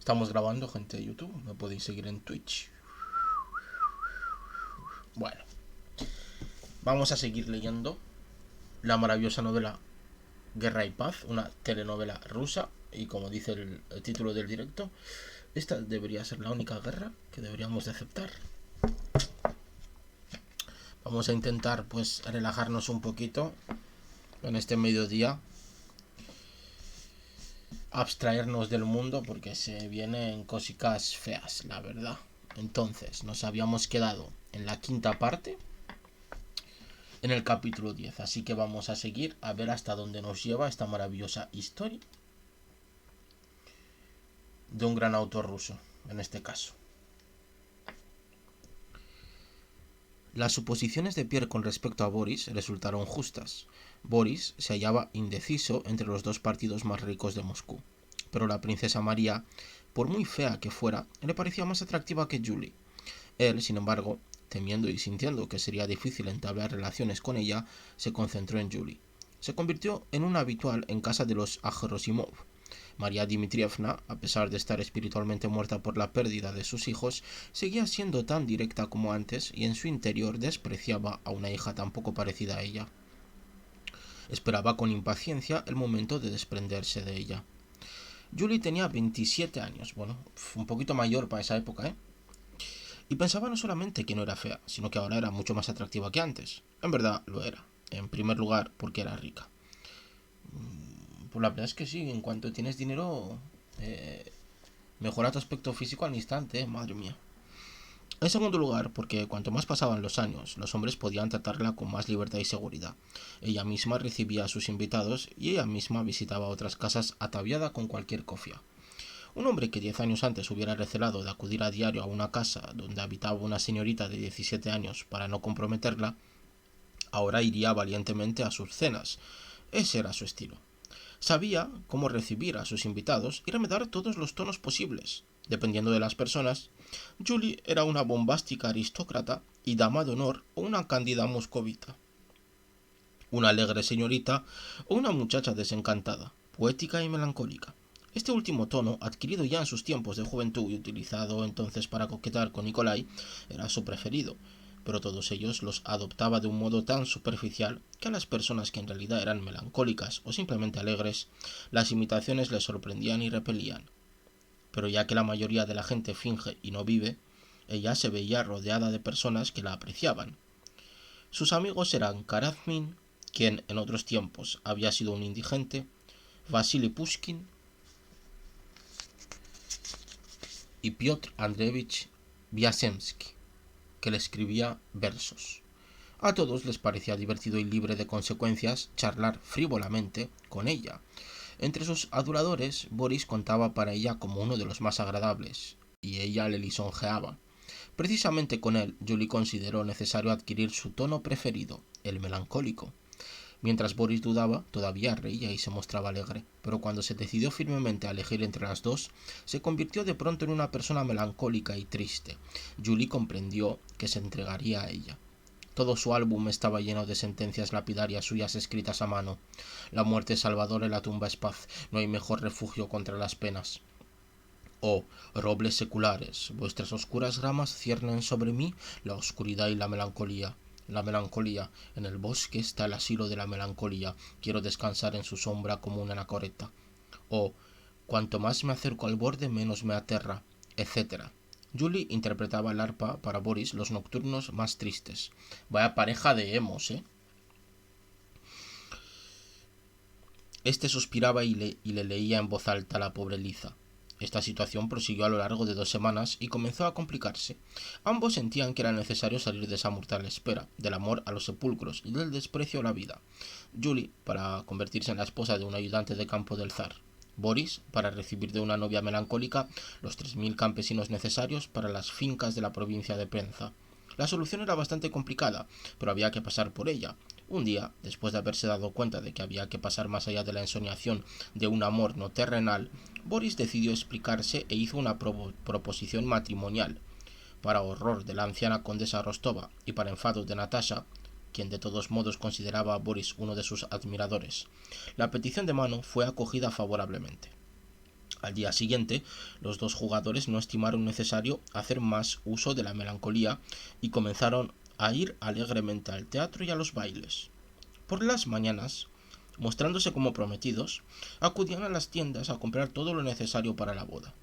Estamos grabando, gente de YouTube. Me podéis seguir en Twitch. Bueno, vamos a seguir leyendo la maravillosa novela Guerra y Paz, una telenovela rusa. Y como dice el título del directo, esta debería ser la única guerra que deberíamos de aceptar. Vamos a intentar pues relajarnos un poquito en este mediodía, abstraernos del mundo porque se vienen cositas feas, la verdad. Entonces, nos habíamos quedado en la quinta parte, en el capítulo 10, así que vamos a seguir a ver hasta dónde nos lleva esta maravillosa historia de un gran autor ruso, en este caso. Las suposiciones de Pierre con respecto a Boris resultaron justas. Boris se hallaba indeciso entre los dos partidos más ricos de Moscú, pero la princesa María, por muy fea que fuera, le parecía más atractiva que Julie. Él, sin embargo, temiendo y sintiendo que sería difícil entablar relaciones con ella, se concentró en Julie. Se convirtió en un habitual en casa de los Ajerosimov. María Dmitrievna, a pesar de estar espiritualmente muerta por la pérdida de sus hijos, seguía siendo tan directa como antes y en su interior despreciaba a una hija tan poco parecida a ella. Esperaba con impaciencia el momento de desprenderse de ella. Julie tenía 27 años, bueno, un poquito mayor para esa época, ¿eh? Y pensaba no solamente que no era fea, sino que ahora era mucho más atractiva que antes. En verdad lo era. En primer lugar, porque era rica. Pues la verdad es que sí, en cuanto tienes dinero, mejora tu aspecto físico al instante, madre mía. En segundo lugar, porque cuanto más pasaban los años, los hombres podían tratarla con más libertad y seguridad. Ella misma recibía a sus invitados y ella misma visitaba otras casas ataviada con cualquier cofia. Un hombre que 10 años antes hubiera recelado de acudir a diario a una casa donde habitaba una señorita de 17 años para no comprometerla, ahora iría valientemente a sus cenas. Ese era su estilo. Sabía cómo recibir a sus invitados y remedar todos los tonos posibles. Dependiendo de las personas, Julie era una bombástica aristócrata y dama de honor o una cándida moscovita, una alegre señorita o una muchacha desencantada, poética y melancólica. Este último tono, adquirido ya en sus tiempos de juventud y utilizado entonces para coquetear con Nikolai, era su preferido, pero todos ellos los adoptaba de un modo tan superficial que a las personas que en realidad eran melancólicas o simplemente alegres, las imitaciones les sorprendían y repelían. Pero ya que la mayoría de la gente finge y no vive, ella se veía rodeada de personas que la apreciaban. Sus amigos eran Karazmin, quien en otros tiempos había sido un indigente, Vasily Pushkin y Piotr Andreevich Vyazemsky, que le escribía versos. A todos les parecía divertido y libre de consecuencias charlar frívolamente con ella. Entre sus aduladores, Boris contaba para ella como uno de los más agradables, y ella le lisonjeaba. Precisamente con él, Julie consideró necesario adquirir su tono preferido, el melancólico. Mientras Boris dudaba, todavía reía y se mostraba alegre, pero cuando se decidió firmemente a elegir entre las dos, se convirtió de pronto en una persona melancólica y triste. Julie comprendió que se entregaría a ella. Todo su álbum estaba lleno de sentencias lapidarias suyas escritas a mano. La muerte es salvador y la tumba es paz. No hay mejor refugio contra las penas. Oh, robles seculares, vuestras oscuras ramas ciernen sobre mí la oscuridad y la melancolía. La melancolía. En el bosque está el asilo de la melancolía. Quiero descansar en su sombra como una anacoreta. Oh, cuanto más me acerco al borde, menos me aterra, etc. Julie interpretaba al arpa para Boris los nocturnos más tristes. Vaya pareja de emos, ¿eh? Este suspiraba y le leía en voz alta a la pobre Liza. Esta situación prosiguió a lo largo de 2 semanas y comenzó a complicarse. Ambos sentían que era necesario salir de esa mortal espera, del amor a los sepulcros y del desprecio a la vida. Julie, para convertirse en la esposa de un ayudante de campo del zar. Boris, para recibir de una novia melancólica los 3000 campesinos necesarios para las fincas de la provincia de Penza. La solución era bastante complicada, pero había que pasar por ella. Un día, después de haberse dado cuenta de que había que pasar más allá de la ensoñación de un amor no terrenal, Boris decidió explicarse e hizo una proposición matrimonial. Para horror de la anciana condesa Rostova y para enfado de Natasha, quien de todos modos consideraba a Boris uno de sus admiradores, la petición de mano fue acogida favorablemente. Al día siguiente, los dos jugadores no estimaron necesario hacer más uso de la melancolía y comenzaron a ir alegremente al teatro y a los bailes. Por las mañanas, mostrándose como prometidos, acudían a las tiendas a comprar todo lo necesario para la boda.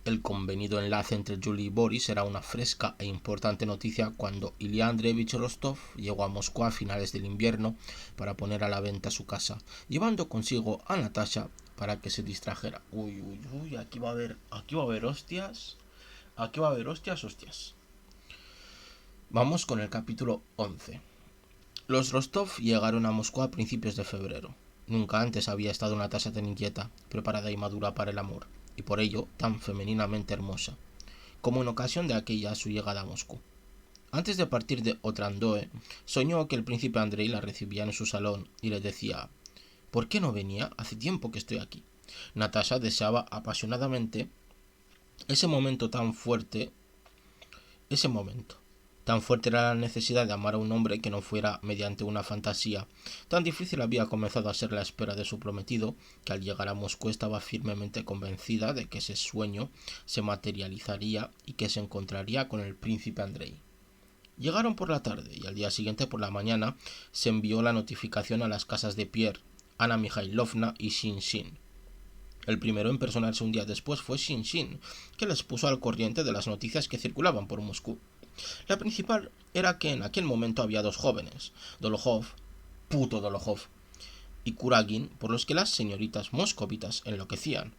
El convenido enlace entre Julie y Boris era una fresca e importante noticia cuando Ilya Andreevich Rostov llegó a Moscú a finales del invierno para poner a la venta su casa, llevando consigo a Natasha para que se distrajera. Uy, uy, uy, aquí va a haber hostias, hostias. Vamos con el capítulo 11. Los Rostov llegaron a Moscú a principios de febrero. Nunca antes había estado Natasha tan inquieta, preparada y madura para el amor, y por ello tan femeninamente hermosa, como en ocasión de aquella su llegada a Moscú. Antes de partir de Otrandoe, soñó que el príncipe Andrei la recibía en su salón y le decía: ¿por qué no venía? Hace tiempo que estoy aquí. Natasha deseaba apasionadamente ese momento tan fuerte, ese momento. Tan fuerte era la necesidad de amar a un hombre que no fuera mediante una fantasía. Tan difícil había comenzado a ser la espera de su prometido, que al llegar a Moscú estaba firmemente convencida de que ese sueño se materializaría y que se encontraría con el príncipe Andrei. Llegaron por la tarde y al día siguiente por la mañana se envió la notificación a las casas de Pierre, Anna Mikhailovna y Shin. El primero en personarse un día después fue Shin, que les puso al corriente de las noticias que circulaban por Moscú. La principal era que en aquel momento había dos jóvenes, Dolokhov, puto Dolokhov, y Kuragin, por los que las señoritas moscovitas enloquecían.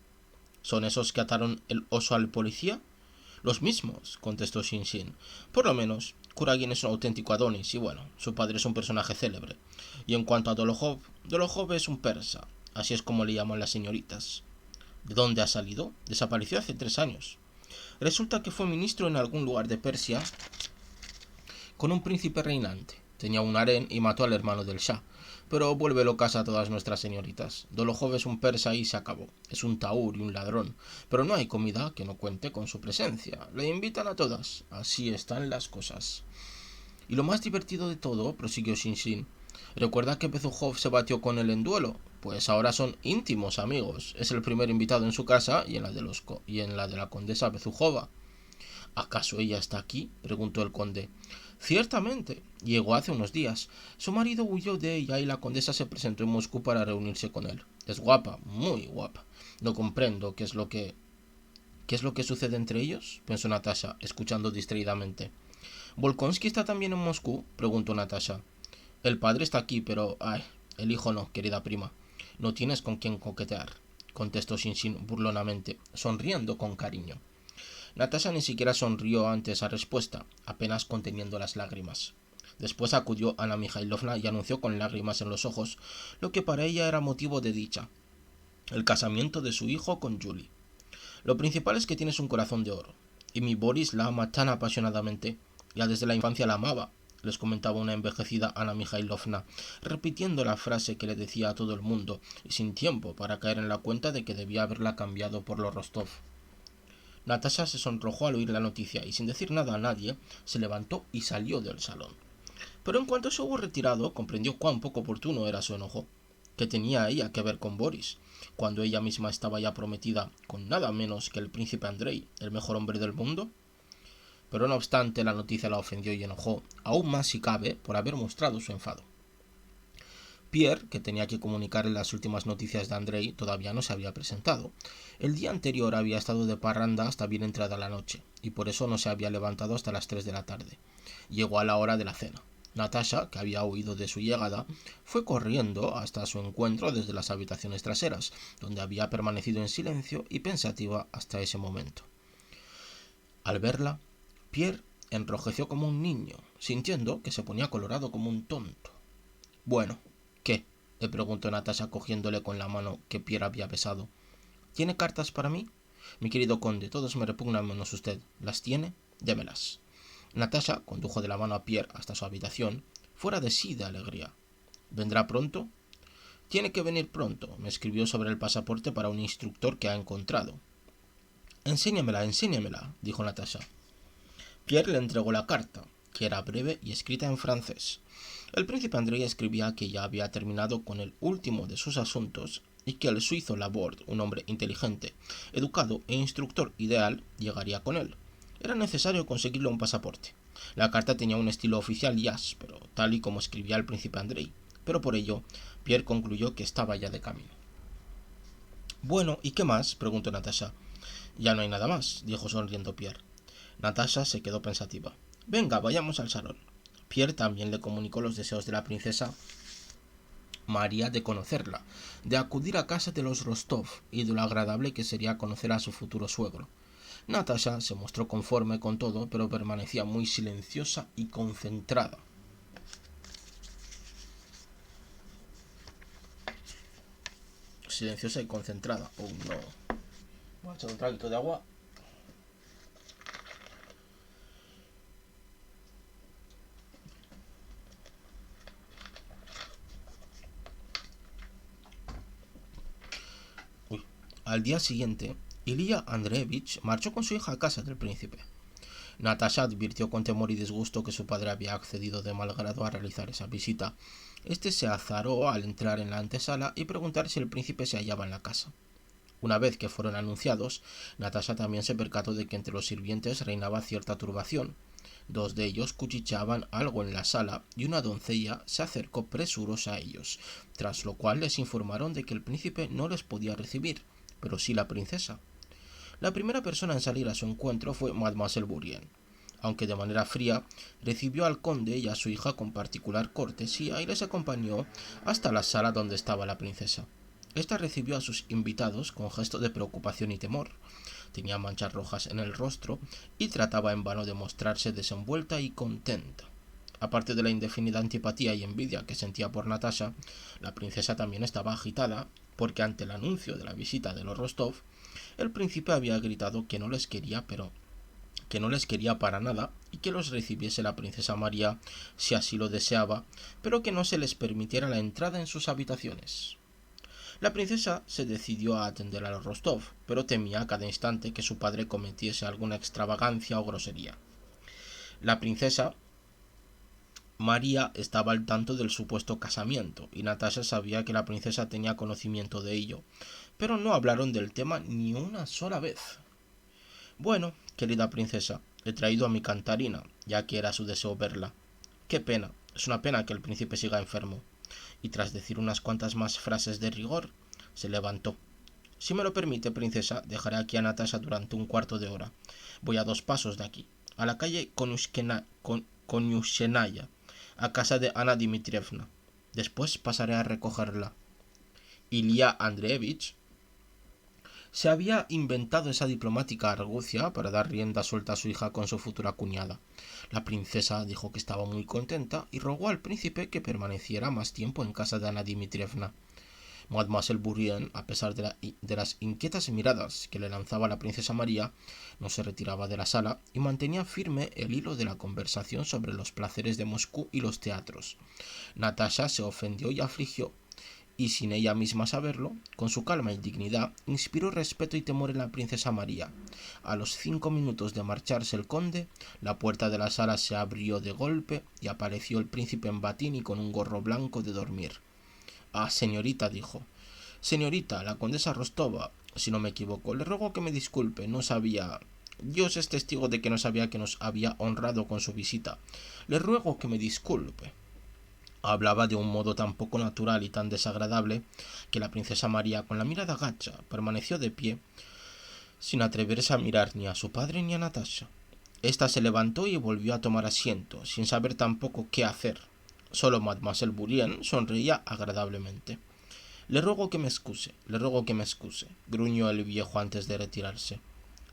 ¿Son esos que ataron el oso al policía? Los mismos, contestó Shin. Por lo menos, Kuragin es un auténtico Adonis y bueno, su padre es un personaje célebre. Y en cuanto a Dolokhov es un persa, así es como le llaman las señoritas. ¿De dónde ha salido? Desapareció hace 3 años. Resulta que fue ministro en algún lugar de Persia con un príncipe reinante. Tenía un harén y mató al hermano del Shah. Pero vuelve locas a todas nuestras señoritas. Dolokhov es un persa y se acabó. Es un taur y un ladrón. Pero no hay comida que no cuente con su presencia. Le invitan a todas. Así están las cosas. Y lo más divertido de todo, prosiguió Shin, ¿recuerda que Bezukhov se batió con él en duelo? Pues ahora son íntimos amigos. Es el primer invitado en su casa y en la de la condesa Bezukhova. ¿Acaso ella está aquí? Preguntó el conde. Ciertamente, llegó hace unos días. Su marido huyó de ella y la condesa se presentó en Moscú para reunirse con él. Es guapa, muy guapa. No comprendo qué es lo que sucede entre ellos, pensó Natasha, escuchando distraídamente. ¿Volkonsky está también en Moscú? Preguntó Natasha. El padre está aquí, pero el hijo no, querida prima. No tienes con quién coquetear, contestó Shin burlonamente, sonriendo con cariño. Natasha ni siquiera sonrió ante esa respuesta, apenas conteniendo las lágrimas. Después acudió Anna Mikhailovna y anunció con lágrimas en los ojos lo que para ella era motivo de dicha: el casamiento de su hijo con Julie. Lo principal es que tienes un corazón de oro, y mi Boris la ama tan apasionadamente. Ya desde la infancia la amaba, les comentaba una envejecida Anna Mikhailovna, repitiendo la frase que le decía a todo el mundo, y sin tiempo para caer en la cuenta de que debía haberla cambiado por los Rostov. Natasha se sonrojó al oír la noticia y sin decir nada a nadie se levantó y salió del salón. Pero en cuanto se hubo retirado comprendió cuán poco oportuno era su enojo. ¿Qué tenía ella que ver con Boris, cuando ella misma estaba ya prometida con nada menos que el príncipe Andrei, el mejor hombre del mundo? Pero no obstante la noticia la ofendió y enojó, aún más si cabe, por haber mostrado su enfado. Pierre, que tenía que comunicarle las últimas noticias de Andrei, todavía no se había presentado. El día anterior había estado de parranda hasta bien entrada la noche, y por eso no se había levantado hasta las 3 de la tarde. Llegó a la hora de la cena. Natasha, que había oído de su llegada, fue corriendo hasta su encuentro desde las habitaciones traseras, donde había permanecido en silencio y pensativa hasta ese momento. Al verla, Pierre enrojeció como un niño, sintiendo que se ponía colorado como un tonto. Bueno, ¿qué? Le preguntó Natasha cogiéndole con la mano que Pierre había besado. ¿Tiene cartas para mí? Mi querido conde, todos me repugnan menos usted. ¿Las tiene? Démelas. Natasha condujo de la mano a Pierre hasta su habitación, fuera de sí de alegría. ¿Vendrá pronto? Tiene que venir pronto. Me escribió sobre el pasaporte para un instructor que ha encontrado. Enséñamela, dijo Natasha. Pierre le entregó la carta, que era breve y escrita en francés. El príncipe Andrei escribía que ya había terminado con el último de sus asuntos y que el suizo Laborde, un hombre inteligente, educado e instructor ideal, llegaría con él. Era necesario conseguirle un pasaporte. La carta tenía un estilo oficial y áspero, tal y como escribía el príncipe Andrei, pero por ello Pierre concluyó que estaba ya de camino. «Bueno, ¿y qué más?», preguntó Natasha. «Ya no hay nada más», dijo sonriendo Pierre. Natasha se quedó pensativa. «Venga, vayamos al salón». Pierre también le comunicó los deseos de la princesa María de conocerla, de acudir a casa de los Rostov y de lo agradable que sería conocer a su futuro suegro. Natasha se mostró conforme con todo, pero permanecía muy silenciosa y concentrada. Silenciosa y concentrada. Oh, no. Voy a echar un traguito de agua. Uy. Al día siguiente, Ilya Andreevich marchó con su hija a casa del príncipe. Natasha advirtió con temor y disgusto que su padre había accedido de mal grado a realizar esa visita. Este se azaró al entrar en la antesala y preguntar si el príncipe se hallaba en la casa. Una vez que fueron anunciados, Natasha también se percató de que entre los sirvientes reinaba cierta turbación. Dos de ellos cuchicheaban algo en la sala y una doncella se acercó presurosa a ellos, tras lo cual les informaron de que el príncipe no les podía recibir, pero sí la princesa. La primera persona en salir a su encuentro fue Mademoiselle Bourrienne. Aunque de manera fría, recibió al conde y a su hija con particular cortesía y les acompañó hasta la sala donde estaba la princesa. Esta recibió a sus invitados con gesto de preocupación y temor. Tenía manchas rojas en el rostro y trataba en vano de mostrarse desenvuelta y contenta. Aparte de la indefinida antipatía y envidia que sentía por Natasha, la princesa también estaba agitada porque ante el anuncio de la visita de los Rostov, el príncipe había gritado que no les quería, pero que no les quería para nada y que los recibiese la princesa María si así lo deseaba, pero que no se les permitiera la entrada en sus habitaciones. La princesa se decidió a atender a los Rostov, pero temía a cada instante que su padre cometiese alguna extravagancia o grosería. La princesa María estaba al tanto del supuesto casamiento, y Natasha sabía que la princesa tenía conocimiento de ello, pero no hablaron del tema ni una sola vez. «Bueno, querida princesa, he traído a mi cantarina, ya que era su deseo verla. Qué pena, es una pena que el príncipe siga enfermo». Y tras decir unas cuantas más frases de rigor, se levantó. «Si me lo permite, princesa, dejaré aquí a Natasha durante un cuarto de hora. Voy a 2 pasos de aquí, a la calle Konyushenaya, a casa de Ana Dmitrievna. Después pasaré a recogerla». Ilya Andreevich se había inventado esa diplomática argucia para dar rienda suelta a su hija con su futura cuñada. La princesa dijo que estaba muy contenta y rogó al príncipe que permaneciera más tiempo en casa de Ana Dmitrievna. Mademoiselle Bourrienne, a pesar de las inquietas miradas que le lanzaba la princesa María, no se retiraba de la sala y mantenía firme el hilo de la conversación sobre los placeres de Moscú y los teatros. Natasha se ofendió y afligió, y sin ella misma saberlo, con su calma y dignidad, inspiró respeto y temor en la princesa María. A los 5 minutos de marcharse el conde, la puerta de la sala se abrió de golpe y apareció el príncipe en batín y con un gorro blanco de dormir. «Ah, señorita», dijo. «Señorita, la condesa Rostova, si no me equivoco, le ruego que me disculpe, no sabía... Dios es testigo de que no sabía que nos había honrado con su visita. Le ruego que me disculpe». Hablaba de un modo tan poco natural y tan desagradable que la princesa María, con la mirada gacha, permaneció de pie, sin atreverse a mirar ni a su padre ni a Natasha. Esta se levantó y volvió a tomar asiento, sin saber tampoco qué hacer. Solo Mademoiselle Bourrienne sonreía agradablemente. «Le ruego que me excuse», gruñó el viejo antes de retirarse.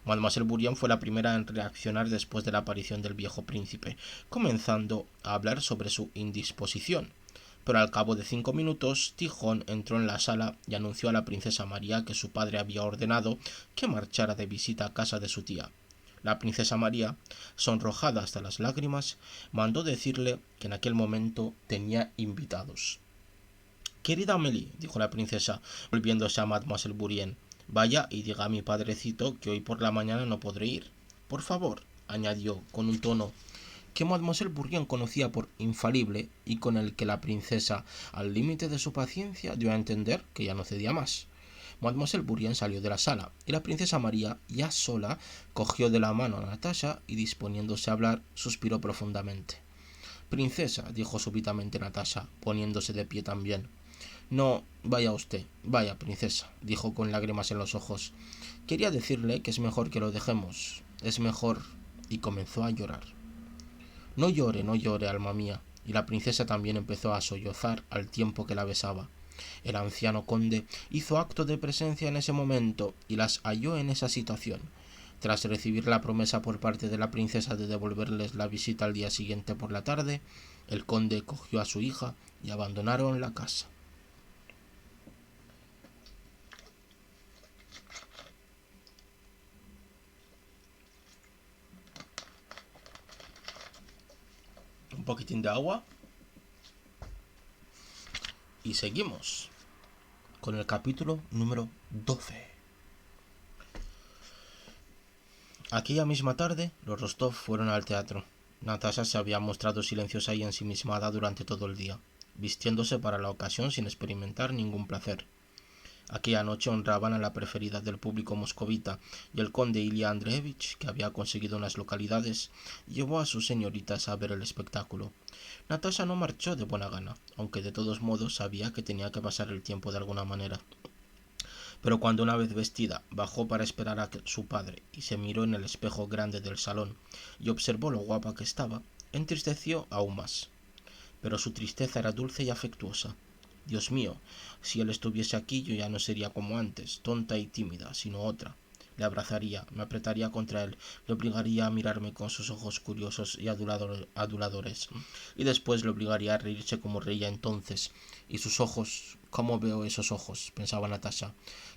Mademoiselle Bourrienne fue la primera en reaccionar después de la aparición del viejo príncipe, comenzando a hablar sobre su indisposición. Pero al cabo de 5 minutos, Tijón entró en la sala y anunció a la princesa María que su padre había ordenado que marchara de visita a casa de su tía. La princesa María, sonrojada hasta las lágrimas, mandó decirle que en aquel momento tenía invitados. «Querida Amélie», dijo la princesa, volviéndose a Mademoiselle Bourrienne, «vaya y diga a mi padrecito que hoy por la mañana no podré ir. Por favor», añadió con un tono que Mademoiselle Bourrienne conocía por infalible y con el que la princesa, al límite de su paciencia, dio a entender que ya no cedía más. Mademoiselle Bourrienne salió de la sala y la princesa María, ya sola, cogió de la mano a Natasha y, disponiéndose a hablar, suspiró profundamente. «Princesa», dijo súbitamente Natasha, poniéndose de pie también. «No, vaya usted, vaya, princesa», dijo con lágrimas en los ojos. «Quería decirle que es mejor que lo dejemos. Es mejor». Y comenzó a llorar. «No llore, no llore, alma mía». Y la princesa también empezó a sollozar al tiempo que la besaba. El anciano conde hizo acto de presencia en ese momento y las halló en esa situación. Tras recibir la promesa por parte de la princesa de devolverles la visita al día siguiente por la tarde, el conde cogió a su hija y abandonaron la casa. Un poquitín de agua y seguimos con el capítulo número 12. Aquella misma tarde, los Rostov fueron al teatro. Natasha se había mostrado silenciosa y ensimismada durante todo el día, vistiéndose para la ocasión sin experimentar ningún placer. Aquella noche honraban a la preferida del público moscovita y el conde Ilya Andreevich, que había conseguido unas localidades, llevó a sus señoritas a ver el espectáculo. Natasha no marchó de buena gana, aunque de todos modos sabía que tenía que pasar el tiempo de alguna manera. Pero cuando una vez vestida bajó para esperar a su padre y se miró en el espejo grande del salón y observó lo guapa que estaba, entristeció aún más. Pero su tristeza era dulce y afectuosa. Dios mío, si él estuviese aquí yo ya no sería como antes, tonta y tímida, sino otra. Le abrazaría, me apretaría contra él, le obligaría a mirarme con sus ojos curiosos y aduladores, y después le obligaría a reírse como reía entonces. Y sus ojos, ¿cómo veo esos ojos?, pensaba Natasha.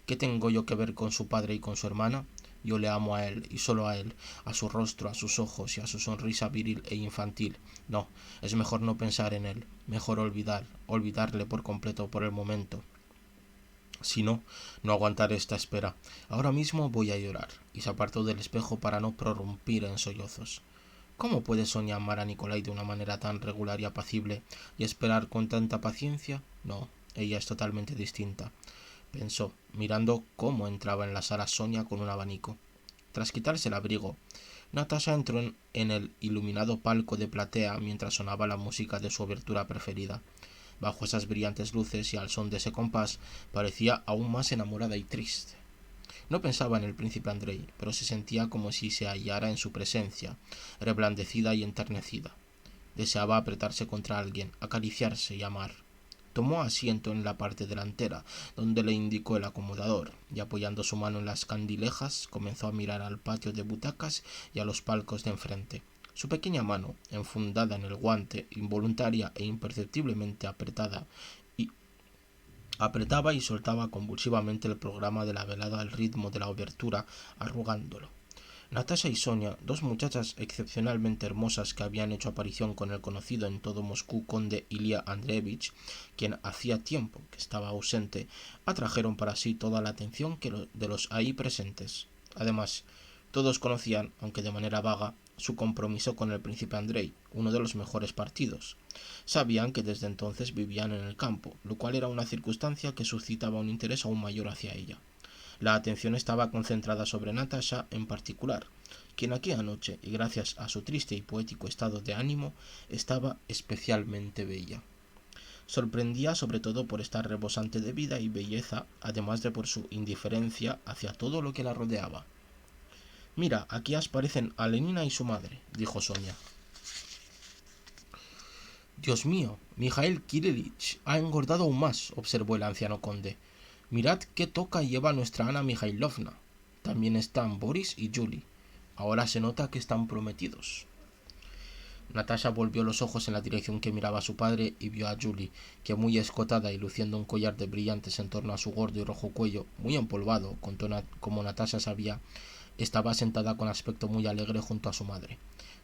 ¿Qué tengo yo que ver con su padre y con su hermana? Yo le amo a él, y solo a él, a su rostro, a sus ojos y a su sonrisa viril e infantil. No, es mejor no pensar en él, mejor olvidarle por completo por el momento. Si no, no aguantaré esta espera. Ahora mismo voy a llorar. Y se apartó del espejo para no prorrumpir en sollozos. ¿Cómo puede Sonia amar a Nikolai de una manera tan regular y apacible y esperar con tanta paciencia? No, ella es totalmente distinta, pensó, mirando cómo entraba en la sala Sonia con un abanico. Tras quitarse el abrigo, Natasha entró en el iluminado palco de platea mientras sonaba la música de su obertura preferida. Bajo esas brillantes luces y al son de ese compás, parecía aún más enamorada y triste. No pensaba en el príncipe Andrei, pero se sentía como si se hallara en su presencia, reblandecida y enternecida. Deseaba apretarse contra alguien, acariciarse y amar. Tomó asiento en la parte delantera, donde le indicó el acomodador, y apoyando su mano en las candilejas, comenzó a mirar al patio de butacas y a los palcos de enfrente. Su pequeña mano, enfundada en el guante, involuntaria e imperceptiblemente apretaba y soltaba convulsivamente el programa de la velada al ritmo de la obertura, arrugándolo. Natasha y Sonia, dos muchachas excepcionalmente hermosas que habían hecho aparición con el conocido en todo Moscú conde Ilya Andreevich, quien hacía tiempo que estaba ausente, atrajeron para sí toda la atención de los ahí presentes. Además, todos conocían, aunque de manera vaga, su compromiso con el príncipe Andrei, uno de los mejores partidos. Sabían que desde entonces vivían en el campo, lo cual era una circunstancia que suscitaba un interés aún mayor hacia ella. La atención estaba concentrada sobre Natasha en particular, quien aquella noche, y gracias a su triste y poético estado de ánimo, estaba especialmente bella. Sorprendía sobre todo por estar rebosante de vida y belleza, además de por su indiferencia hacia todo lo que la rodeaba. «Mira, aquí aparecen a Lenina y su madre», dijo Sonia. «Dios mío, Mijail Kirillich ha engordado aún más», observó el anciano conde. «Mirad qué toca lleva nuestra Ana Mijailovna. También están Boris y Julie. Ahora se nota que están prometidos». Natasha volvió los ojos en la dirección que miraba su padre y vio a Julie, que muy escotada y luciendo un collar de brillantes en torno a su gordo y rojo cuello, muy empolvado, como Natasha sabía, estaba sentada con aspecto muy alegre junto a su madre.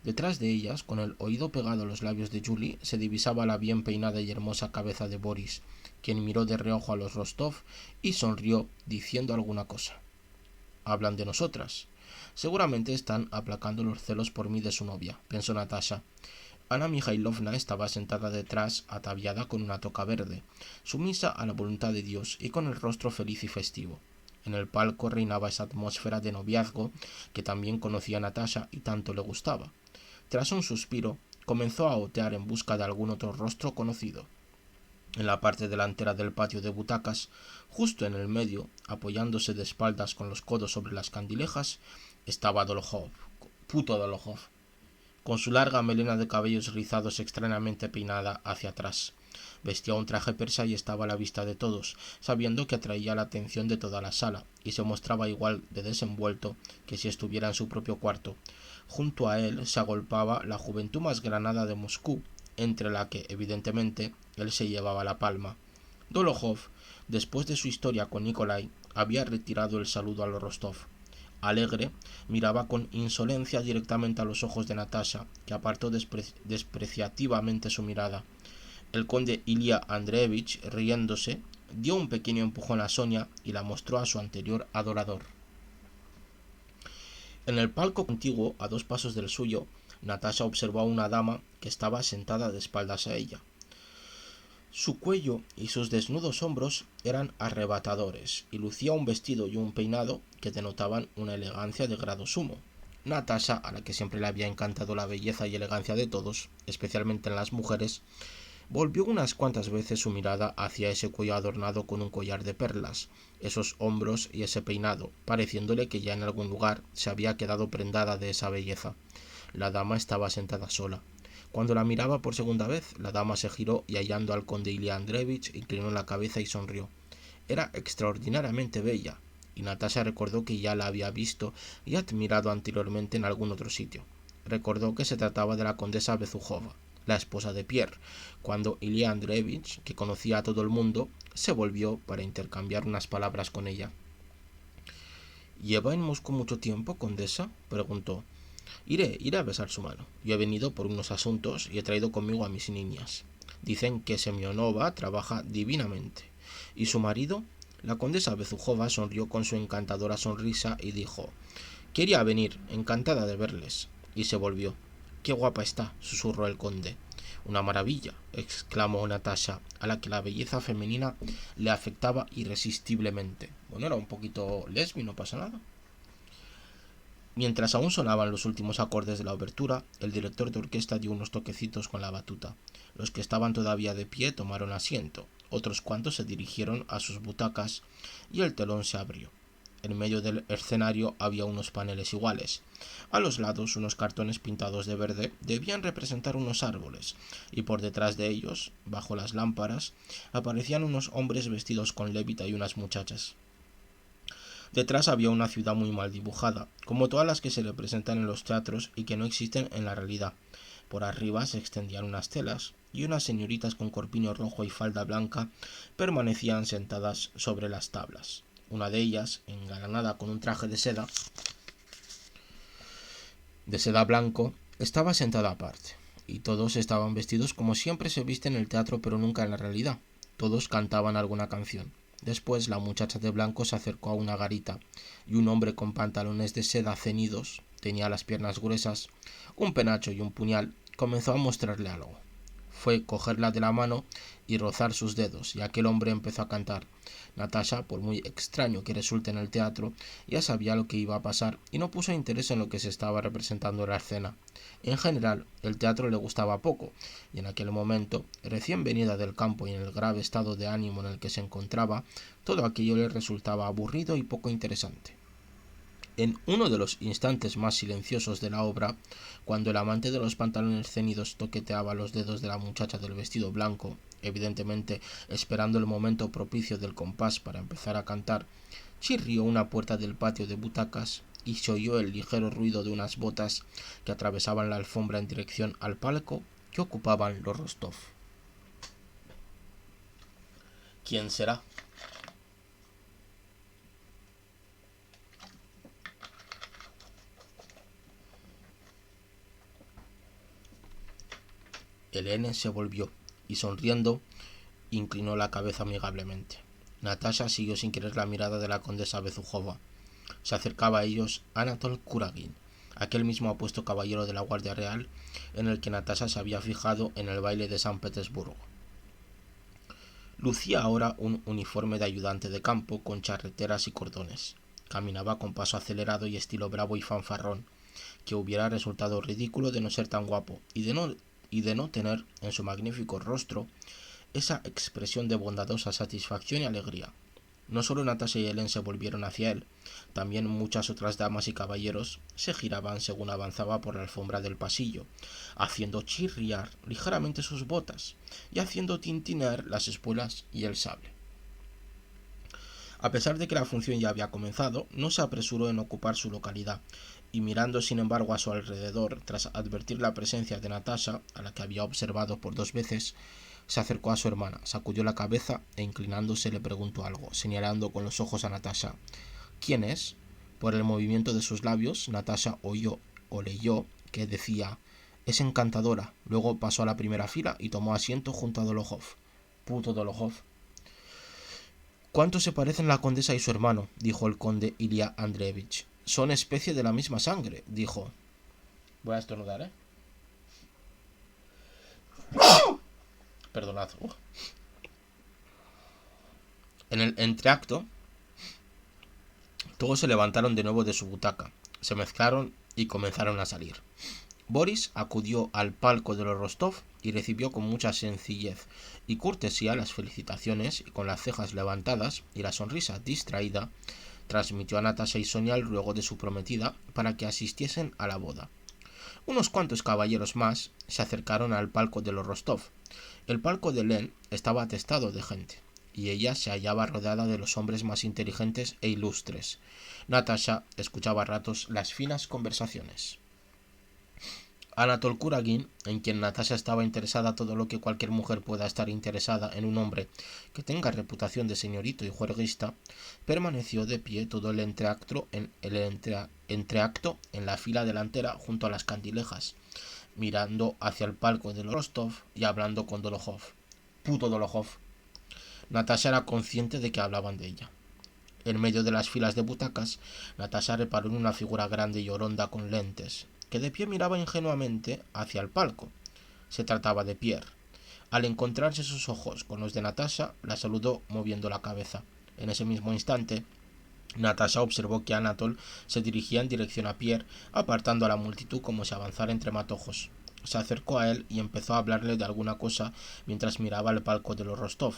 Detrás de ellas, con el oído pegado a los labios de Julie, se divisaba la bien peinada y hermosa cabeza de Boris, quien miró de reojo a los Rostov y sonrió diciendo alguna cosa. «Hablan de nosotras. Seguramente están aplacando los celos por mí de su novia, pensó Natasha. Ana Mikhailovna estaba sentada detrás, ataviada con una toca verde, sumisa a la voluntad de Dios y con el rostro feliz y festivo. En el palco reinaba esa atmósfera de noviazgo que también conocía Natasha y tanto le gustaba. Tras un suspiro, comenzó a otear en busca de algún otro rostro conocido. En la parte delantera del patio de butacas, justo en el medio, apoyándose de espaldas con los codos sobre las candilejas, estaba Dolokhov, puto Dolokhov, con su larga melena de cabellos rizados extrañamente peinada hacia atrás. Vestía un traje persa y estaba a la vista de todos, sabiendo que atraía la atención de toda la sala, y se mostraba igual de desenvuelto que si estuviera en su propio cuarto. Junto a él se agolpaba la juventud más granada de Moscú, entre la que, evidentemente, él se llevaba la palma. Dolokhov, después de su historia con Nikolai, había retirado el saludo a los Rostov. Alegre, miraba con insolencia directamente a los ojos de Natasha, que apartó despreciativamente su mirada. El conde Ilya Andreevich, riéndose, dio un pequeño empujón a Sonia y la mostró a su anterior adorador. En el palco contiguo, a 2 pasos del suyo, Natasha observó a una dama que estaba sentada de espaldas a ella. Su cuello y sus desnudos hombros eran arrebatadores, y lucía un vestido y un peinado que denotaban una elegancia de grado sumo. Natasha, a la que siempre le había encantado la belleza y elegancia de todos, especialmente en las mujeres, volvió unas cuantas veces su mirada hacia ese cuello adornado con un collar de perlas, esos hombros y ese peinado, pareciéndole que ya en algún lugar se había quedado prendada de esa belleza. La dama estaba sentada sola. Cuando la miraba por segunda vez, la dama se giró y, hallando al conde Ilya Andreevich, inclinó la cabeza y sonrió. Era extraordinariamente bella, y Natasha recordó que ya la había visto y admirado anteriormente en algún otro sitio. Recordó que se trataba de la condesa Bezukhova, la esposa de Pierre, cuando Ilya Andreevich, que conocía a todo el mundo, se volvió para intercambiar unas palabras con ella. ¿Lleva en Moscú mucho tiempo, condesa?, preguntó. Iré a besar su mano. Yo he venido por unos asuntos y he traído conmigo a mis niñas. Dicen que Semyonova trabaja divinamente. ¿Y su marido? La condesa Bezukhova sonrió con su encantadora sonrisa y dijo: Quería venir, encantada de verles. Y se volvió. Qué guapa está, susurró el conde. Una maravilla, exclamó Natasha, a la que la belleza femenina le afectaba irresistiblemente. Bueno, era un poquito lesbi, no pasa nada. Mientras aún sonaban los últimos acordes de la obertura, el director de orquesta dio unos toquecitos con la batuta. Los que estaban todavía de pie tomaron asiento, otros cuantos se dirigieron a sus butacas y el telón se abrió. En medio del escenario había unos paneles iguales. A los lados, unos cartones pintados de verde debían representar unos árboles, y por detrás de ellos, bajo las lámparas, aparecían unos hombres vestidos con levita y unas muchachas. Detrás había una ciudad muy mal dibujada, como todas las que se representan en los teatros y que no existen en la realidad. Por arriba se extendían unas telas, y unas señoritas con corpiño rojo y falda blanca permanecían sentadas sobre las tablas. Una de ellas, engalanada con un traje de seda blanco, estaba sentada aparte, y todos estaban vestidos como siempre se viste en el teatro, pero nunca en la realidad. Todos cantaban alguna canción. Después la muchacha de blanco se acercó a una garita, y un hombre con pantalones de seda ceñidos, tenía las piernas gruesas, un penacho y un puñal, comenzó a mostrarle algo. Fue cogerla de la mano y rozar sus dedos, y aquel hombre empezó a cantar. Natasha, por muy extraño que resulte en el teatro, ya sabía lo que iba a pasar y no puso interés en lo que se estaba representando en la escena. En general, el teatro le gustaba poco, y en aquel momento, recién venida del campo y en el grave estado de ánimo en el que se encontraba, todo aquello le resultaba aburrido y poco interesante. En uno de los instantes más silenciosos de la obra, cuando el amante de los pantalones ceñidos toqueteaba los dedos de la muchacha del vestido blanco, evidentemente esperando el momento propicio del compás para empezar a cantar, chirrió una puerta del patio de butacas y se oyó el ligero ruido de unas botas que atravesaban la alfombra en dirección al palco que ocupaban los Rostov. ¿Quién será? Helene se volvió y, sonriendo, inclinó la cabeza amigablemente. Natasha siguió sin querer la mirada de la condesa Bezukhova. Se acercaba a ellos Anatol Kuragin, aquel mismo apuesto caballero de la Guardia Real en el que Natasha se había fijado en el baile de San Petersburgo. Lucía ahora un uniforme de ayudante de campo con charreteras y cordones. Caminaba con paso acelerado y estilo bravo y fanfarrón, que hubiera resultado ridículo de no ser tan guapo y de no tener en su magnífico rostro esa expresión de bondadosa satisfacción y alegría. No solo Natasha y Helen se volvieron hacia él, también muchas otras damas y caballeros se giraban según avanzaba por la alfombra del pasillo, haciendo chirriar ligeramente sus botas y haciendo tintinear las espuelas y el sable. A pesar de que la función ya había comenzado, no se apresuró en ocupar su localidad, y mirando sin embargo a su alrededor, tras advertir la presencia de Natasha, a la que había observado por 2 veces, se acercó a su hermana, sacudió la cabeza e inclinándose le preguntó algo, señalando con los ojos a Natasha. ¿Quién es? Por el movimiento de sus labios, Natasha oyó o leyó que decía: es encantadora. Luego pasó a la primera fila y tomó asiento junto a Dolokhov. Puto Dolokhov. ¿Cuánto se parecen la condesa y su hermano?, dijo el conde Ilya Andreevich. Son especie de la misma sangre, dijo. Voy a estornudar, Perdonad. En el entreacto, todos se levantaron de nuevo de su butaca, se mezclaron y comenzaron a salir. Boris acudió al palco de los Rostov y recibió con mucha sencillez y cortesía las felicitaciones, y con las cejas levantadas y la sonrisa distraída, transmitió a Natasha y Sonia el ruego de su prometida para que asistiesen a la boda. Unos cuantos caballeros más se acercaron al palco de los Rostov. El palco de Helen estaba atestado de gente, y ella se hallaba rodeada de los hombres más inteligentes e ilustres. Natasha escuchaba a ratos las finas conversaciones. Anatol Kuragin, en quien Natasha estaba interesada todo lo que cualquier mujer pueda estar interesada en un hombre que tenga reputación de señorito y juerguista, permaneció de pie todo el entreacto en la fila delantera junto a las candilejas, mirando hacia el palco de los Rostov y hablando con Dolokhov. Puto Dolokhov. Natasha era consciente de que hablaban de ella. En medio de las filas de butacas, Natasha reparó en una figura grande y oronda con lentes, que de pie miraba ingenuamente hacia el palco. Se trataba de Pierre. Al encontrarse sus ojos con los de Natasha, la saludó moviendo la cabeza. En ese mismo instante, Natasha observó que Anatol se dirigía en dirección a Pierre, apartando a la multitud como si avanzara entre matojos. Se acercó a él y empezó a hablarle de alguna cosa mientras miraba el palco de los Rostov.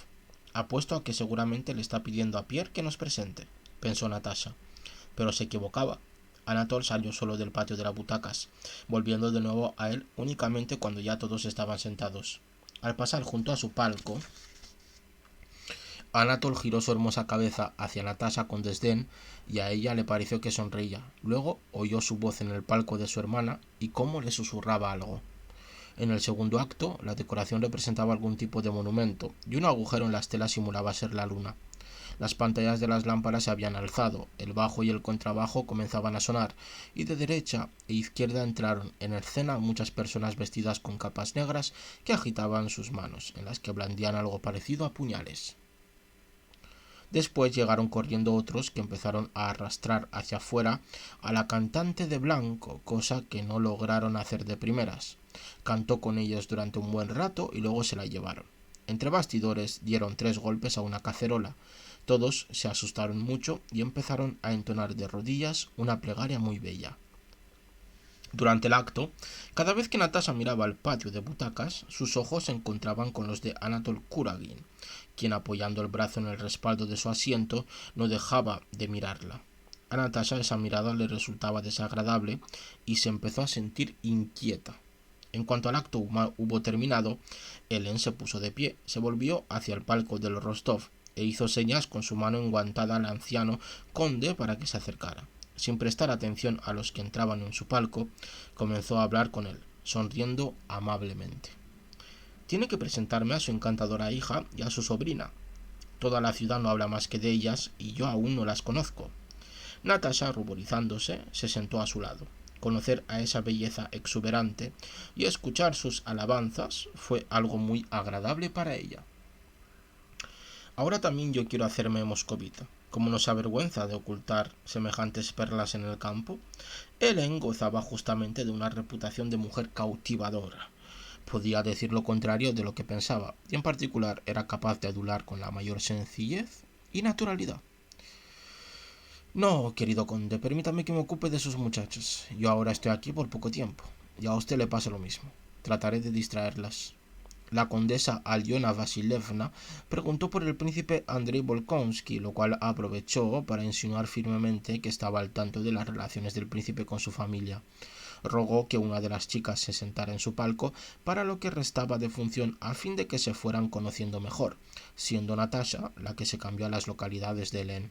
Apuesto a que seguramente le está pidiendo a Pierre que nos presente, pensó Natasha. Pero se equivocaba. Anatol salió solo del patio de las butacas, volviendo de nuevo a él únicamente cuando ya todos estaban sentados. Al pasar junto a su palco, Anatol giró su hermosa cabeza hacia Natasha con desdén, y a ella le pareció que sonreía. Luego oyó su voz en el palco de su hermana y cómo le susurraba algo. En el segundo acto, la decoración representaba algún tipo de monumento, y un agujero en la estela simulaba ser la luna. Las pantallas de las lámparas se habían alzado, el bajo y el contrabajo comenzaban a sonar, y de derecha e izquierda entraron en escena muchas personas vestidas con capas negras que agitaban sus manos, en las que blandían algo parecido a puñales. Después llegaron corriendo otros que empezaron a arrastrar hacia afuera a la cantante de blanco, cosa que no lograron hacer de primeras. Cantó con ellos durante un buen rato y luego se la llevaron. Entre bastidores dieron 3 golpes a una cacerola. Todos se asustaron mucho y empezaron a entonar de rodillas una plegaria muy bella. Durante el acto, cada vez que Natasha miraba al patio de butacas, sus ojos se encontraban con los de Anatol Kuragin, quien, apoyando el brazo en el respaldo de su asiento, no dejaba de mirarla. A Natasha esa mirada le resultaba desagradable y se empezó a sentir inquieta. En cuanto al acto hubo terminado, Helen se puso de pie, se volvió hacia el palco de los Rostov e hizo señas con su mano enguantada al anciano conde para que se acercara. Sin prestar atención a los que entraban en su palco, comenzó a hablar con él, sonriendo amablemente. Tiene que presentarme a su encantadora hija y a su sobrina. Toda la ciudad no habla más que de ellas y yo aún no las conozco. Natasha, ruborizándose, se sentó a su lado. Conocer a esa belleza exuberante y escuchar sus alabanzas fue algo muy agradable para ella. Ahora también yo quiero hacerme moscovita. como no se avergüenza de ocultar semejantes perlas en el campo. Helen gozaba justamente de una reputación de mujer cautivadora. Podía decir lo contrario de lo que pensaba, y en particular era capaz de adular con la mayor sencillez y naturalidad. No, querido conde, permítame que me ocupe de sus muchachos. Yo ahora estoy aquí por poco tiempo, y a usted le pasa lo mismo. Trataré de distraerlas. La condesa Alyona Vasilievna preguntó por el príncipe Andrei Volkonsky, lo cual aprovechó para insinuar firmemente que estaba al tanto de las relaciones del príncipe con su familia. Rogó que una de las chicas se sentara en su palco para lo que restaba de función a fin de que se fueran conociendo mejor, siendo Natasha la que se cambió a las localidades de Hélène.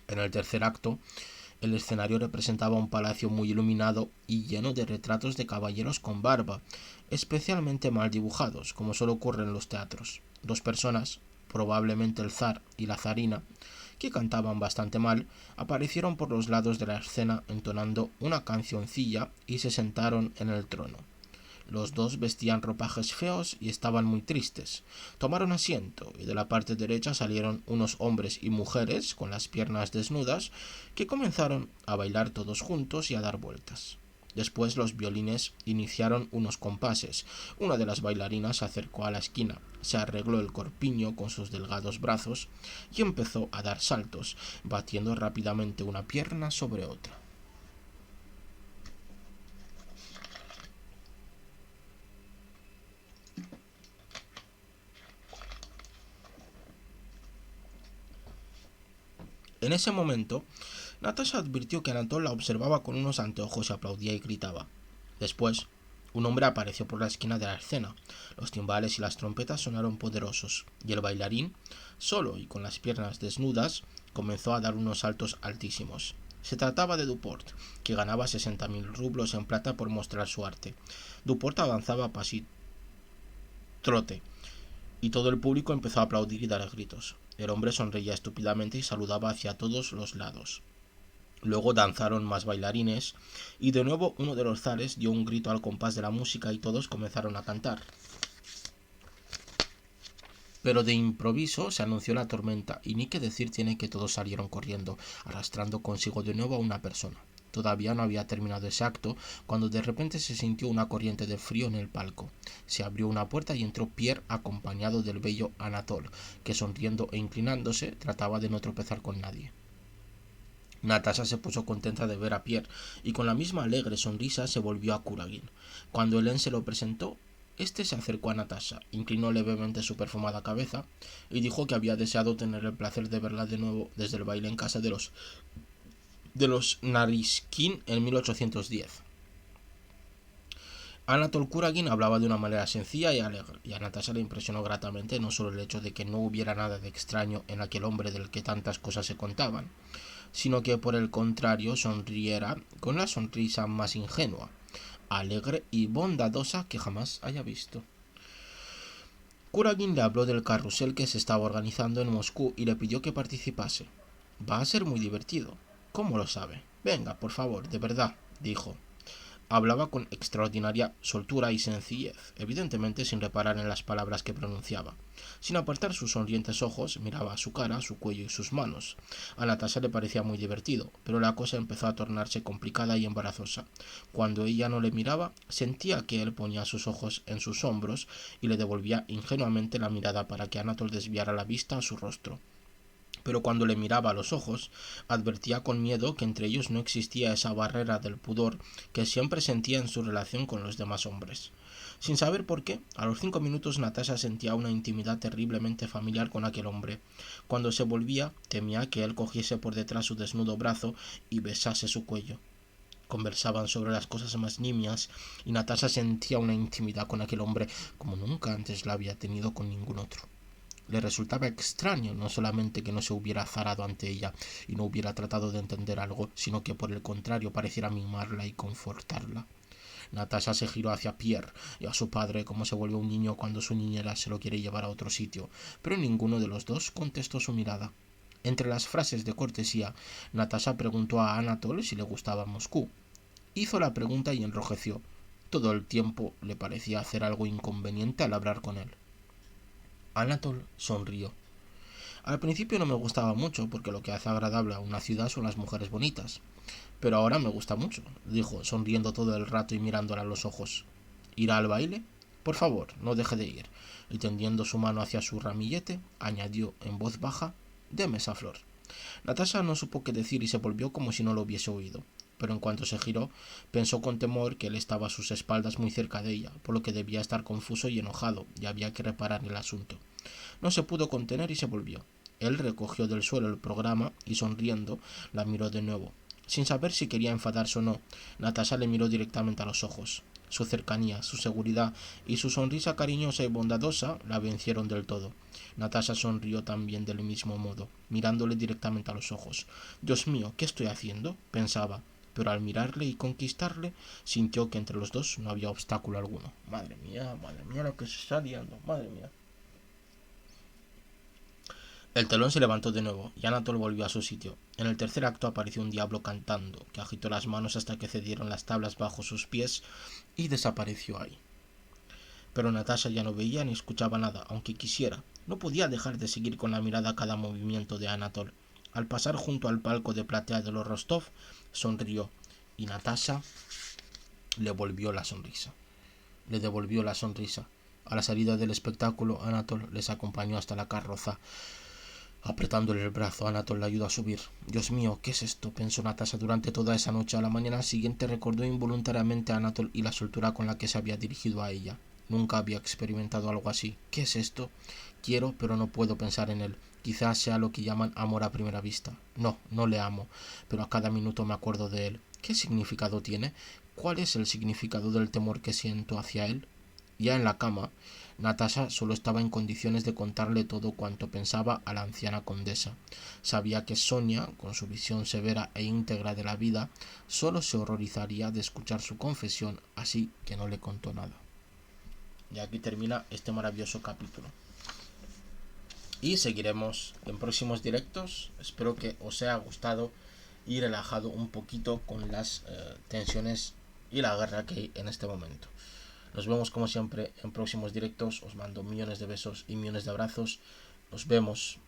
En el tercer acto, el escenario representaba un palacio muy iluminado y lleno de retratos de caballeros con barba, especialmente mal dibujados, como suele ocurrir en los teatros. Dos personas, probablemente el zar y la zarina, que cantaban bastante mal, aparecieron por los lados de la escena entonando una cancioncilla y se sentaron en el trono. Los dos vestían ropajes feos y estaban muy tristes. Tomaron asiento y de la parte derecha salieron unos hombres y mujeres con las piernas desnudas que comenzaron a bailar todos juntos y a dar vueltas. Después los violines iniciaron unos compases. Una de las bailarinas se acercó a la esquina, se arregló el corpiño con sus delgados brazos y empezó a dar saltos, batiendo rápidamente una pierna sobre otra. En ese momento, Natasha advirtió que Anatol la observaba con unos anteojos y aplaudía y gritaba. Después, un hombre apareció por la esquina de la escena. Los timbales y las trompetas sonaron poderosos, y el bailarín, solo y con las piernas desnudas, comenzó a dar unos saltos altísimos. Se trataba de Duport, que ganaba 60.000 rublos en plata por mostrar su arte. Duport avanzaba a trote, y todo el público empezó a aplaudir y dar gritos. El hombre sonreía estúpidamente y saludaba hacia todos los lados. Luego danzaron más bailarines, y de nuevo uno de los zares dio un grito al compás de la música y todos comenzaron a cantar. Pero de improviso se anunció la tormenta, y ni que decir tiene que todos salieron corriendo, arrastrando consigo de nuevo a una persona. Todavía no había terminado ese acto cuando de repente se sintió una corriente de frío en el palco. Se abrió una puerta y entró Pierre acompañado del bello Anatole, que sonriendo e inclinándose trataba de no tropezar con nadie. Natasha se puso contenta de ver a Pierre y con la misma alegre sonrisa se volvió a Kuragin. Cuando Hélène se lo presentó, este se acercó a Natasha, inclinó levemente su perfumada cabeza y dijo que había deseado tener el placer de verla de nuevo desde el baile en casa de los Nariskin en 1810. Anatol Kuragin hablaba de una manera sencilla y alegre, y a Natasha le impresionó gratamente no solo el hecho de que no hubiera nada de extraño en aquel hombre del que tantas cosas se contaban, sino que por el contrario sonriera con la sonrisa más ingenua, alegre y bondadosa que jamás haya visto. Kuragin le habló del carrusel que se estaba organizando en Moscú y le pidió que participase. Va a ser muy divertido. ¿Cómo lo sabe? Venga, por favor, de verdad, dijo. Hablaba con extraordinaria soltura y sencillez, evidentemente sin reparar en las palabras que pronunciaba. Sin apartar sus sonrientes ojos, miraba a su cara, su cuello y sus manos. A Natasha le parecía muy divertido, pero la cosa empezó a tornarse complicada y embarazosa. Cuando ella no le miraba, sentía que él ponía sus ojos en sus hombros y le devolvía ingenuamente la mirada para que Anatol desviara la vista a su rostro. Pero cuando le miraba a los ojos, advertía con miedo que entre ellos no existía esa barrera del pudor que siempre sentía en su relación con los demás hombres. Sin saber por qué, a los 5 minutos Natasha sentía una intimidad terriblemente familiar con aquel hombre. Cuando se volvía, temía que él cogiese por detrás su desnudo brazo y besase su cuello. Conversaban sobre las cosas más nimias y Natasha sentía una intimidad con aquel hombre como nunca antes la había tenido con ningún otro. Le resultaba extraño no solamente que no se hubiera azarado ante ella y no hubiera tratado de entender algo, sino que por el contrario pareciera mimarla y confortarla. Natasha se giró hacia Pierre y a su padre como se vuelve un niño cuando su niñera se lo quiere llevar a otro sitio, pero ninguno de los dos contestó su mirada. Entre las frases de cortesía, Natasha preguntó a Anatol si le gustaba Moscú. Hizo la pregunta y enrojeció. Todo el tiempo le parecía hacer algo inconveniente al hablar con él. Anatol sonrió. Al principio no me gustaba mucho porque lo que hace agradable a una ciudad son las mujeres bonitas, pero ahora me gusta mucho, dijo, sonriendo todo el rato y mirándola a los ojos. ¿Irá al baile? Por favor, no deje de ir. Y tendiendo su mano hacia su ramillete, añadió en voz baja, deme esa flor. Natasha no supo qué decir y se volvió como si no lo hubiese oído, pero en cuanto se giró, pensó con temor que él estaba a sus espaldas muy cerca de ella, por lo que debía estar confuso y enojado, y había que reparar el asunto. No se pudo contener y se volvió. Él recogió del suelo el programa y sonriendo la miró de nuevo. Sin saber si quería enfadarse o no, Natasha le miró directamente a los ojos. Su cercanía, su seguridad y su sonrisa cariñosa y bondadosa la vencieron del todo. Natasha sonrió también del mismo modo, mirándole directamente a los ojos. Dios mío, ¿qué estoy haciendo? Pensaba, pero al mirarle y conquistarle, sintió que entre los dos no había obstáculo alguno. Madre mía, lo que se está liando, madre mía. El telón se levantó de nuevo y Anatol volvió a su sitio. En el tercer acto apareció un diablo cantando, que agitó las manos hasta que cedieron las tablas bajo sus pies y desapareció ahí. Pero Natasha ya no veía ni escuchaba nada, aunque quisiera. No podía dejar de seguir con la mirada cada movimiento de Anatol. Al pasar junto al palco de platea de los Rostov, sonrió y Natasha le volvió la sonrisa. Le devolvió la sonrisa. A la salida del espectáculo, Anatol les acompañó hasta la carroza. Apretándole el brazo, Anatol le ayudó a subir. Dios mío, ¿qué es esto? Pensó Natasha durante toda esa noche. A la mañana siguiente recordó involuntariamente a Anatol y la soltura con la que se había dirigido a ella. Nunca había experimentado algo así. ¿Qué es esto? Quiero, pero no puedo pensar en él. Quizás sea lo que llaman amor a primera vista. No, no le amo, pero a cada minuto me acuerdo de él. ¿Qué significado tiene? ¿Cuál es el significado del temor que siento hacia él? Ya en la cama, Natasha solo estaba en condiciones de contarle todo cuanto pensaba a la anciana condesa. Sabía que Sonia, con su visión severa e íntegra de la vida, solo se horrorizaría de escuchar su confesión, así que no le contó nada. Y aquí termina este maravilloso capítulo. Y seguiremos en próximos directos. Espero que os haya gustado y relajado un poquito con las tensiones y la guerra que hay en este momento. Nos vemos como siempre en próximos directos. Os mando millones de besos y millones de abrazos. Nos vemos